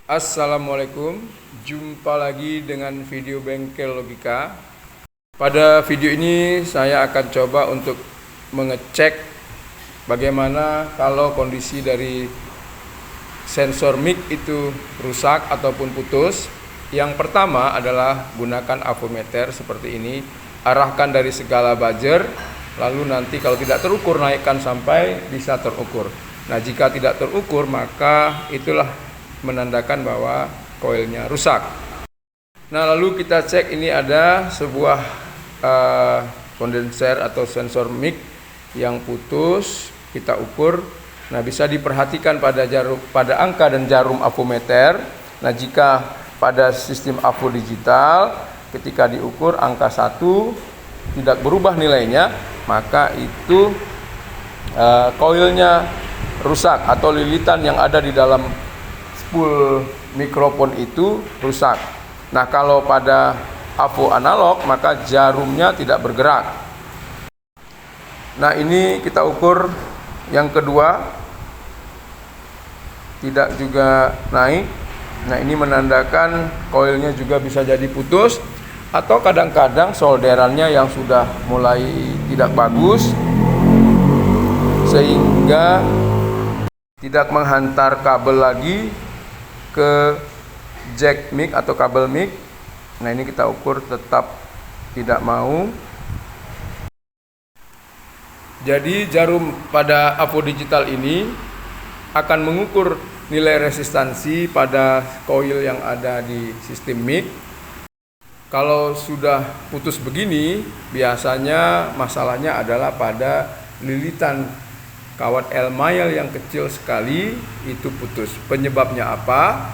Assalamualaikum, jumpa lagi dengan video Bengkel Logika. Pada video ini saya akan coba untuk mengecek bagaimana kalau kondisi dari sensor mic itu rusak ataupun putus. Yang pertama adalah gunakan avometer seperti ini, arahkan dari segala buzzer, lalu nanti kalau tidak terukur naikkan sampai bisa terukur. Nah, jika tidak terukur maka itulah menandakan bahwa koilnya rusak. Nah, lalu kita cek, ini ada sebuah kondenser atau sensor mic yang putus, kita ukur. Nah, bisa diperhatikan pada angka dan jarum avometer. Nah, jika pada sistem avo digital ketika diukur angka 1 tidak berubah nilainya, maka itu koilnya rusak atau lilitan yang ada di dalam spool mikrofon itu rusak. Nah, kalau pada avo analog maka jarumnya tidak bergerak. Nah, ini kita ukur yang kedua, tidak juga naik. Nah, ini menandakan koilnya juga bisa jadi putus, atau kadang-kadang solderannya yang sudah mulai tidak bagus sehingga tidak menghantar kabel lagi ke jack mic atau kabel mic. Nah, ini kita ukur tetap tidak mau. Jadi jarum pada avo digital ini akan mengukur nilai resistansi pada koil yang ada di sistem mic. Kalau sudah putus begini, biasanya masalahnya adalah pada lilitan kawat L-mile yang kecil sekali itu putus. Penyebabnya apa?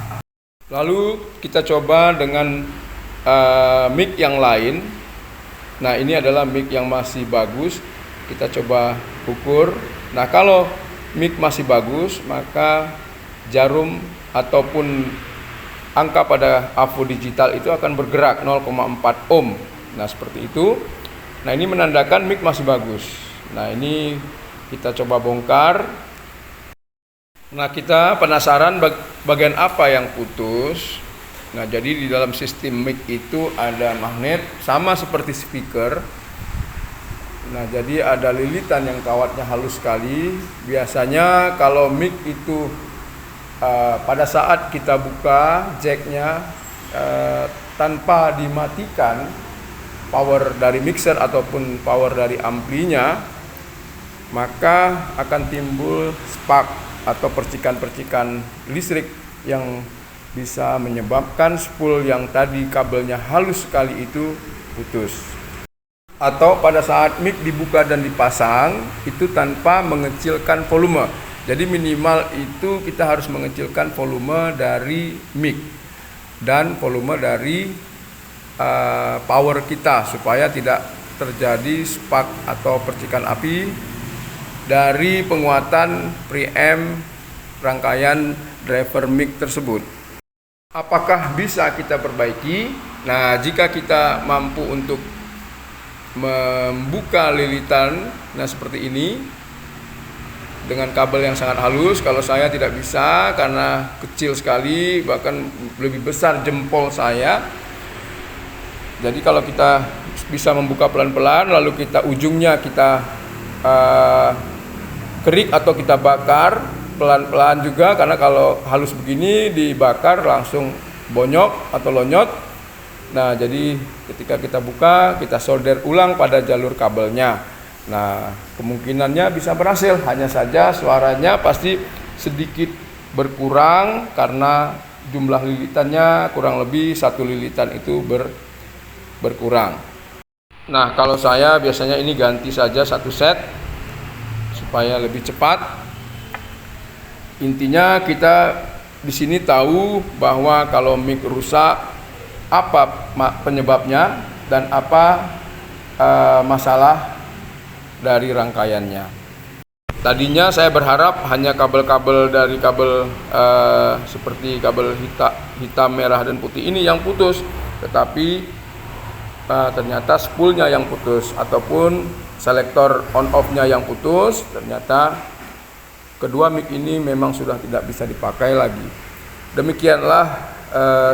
Lalu kita coba dengan mic yang lain. Nah, ini adalah mic yang masih bagus. Kita coba ukur. Nah, kalau mic masih bagus, maka jarum ataupun angka pada avo digital itu akan bergerak 0,4 ohm. Nah, seperti itu. Nah, ini menandakan mic masih bagus. Nah, ini kita coba bongkar. Nah, kita penasaran bagian apa yang putus. Nah, jadi di dalam sistem mic itu ada magnet sama seperti speaker. Nah, jadi ada lilitan yang kawatnya halus sekali. Biasanya kalau mic itu pada saat kita buka jacknya tanpa dimatikan power dari mixer ataupun power dari amplinya, maka akan timbul spark atau percikan-percikan listrik yang bisa menyebabkan spool yang tadi kabelnya halus sekali itu putus. Atau pada saat mic dibuka dan dipasang itu tanpa mengecilkan volume. Jadi minimal itu kita harus mengecilkan volume dari mic dan volume dari power kita supaya tidak terjadi spark atau percikan api dari penguatan preamp rangkaian driver mic tersebut. Apakah bisa kita perbaiki? Nah, jika kita mampu untuk membuka lilitan, nah seperti ini, dengan kabel yang sangat halus. Kalau saya tidak bisa karena kecil sekali, bahkan lebih besar jempol saya. Jadi kalau kita bisa membuka pelan-pelan, lalu ujungnya kita kerik atau kita bakar pelan-pelan juga, karena kalau halus begini dibakar langsung bonyok atau lonyot. Nah, jadi ketika kita buka, kita solder ulang pada jalur kabelnya. Nah, kemungkinannya bisa berhasil, hanya saja suaranya pasti sedikit berkurang karena jumlah lilitannya kurang lebih 1 lilitan itu berkurang. Nah, kalau saya biasanya ini ganti saja 1 set supaya lebih cepat. Intinya kita di sini tahu bahwa kalau mic rusak, apa penyebabnya dan apa masalah dari rangkaiannya. Tadinya saya berharap hanya kabel-kabel dari kabel seperti kabel hitam, merah, dan putih ini yang putus, tetapi ternyata spoolnya yang putus ataupun selektor on off-nya yang putus. Ternyata kedua mic ini memang sudah tidak bisa dipakai lagi. Demikianlah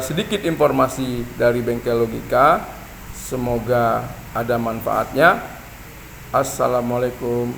sedikit informasi dari Bengkel Logika. Semoga ada manfaatnya. Assalamualaikum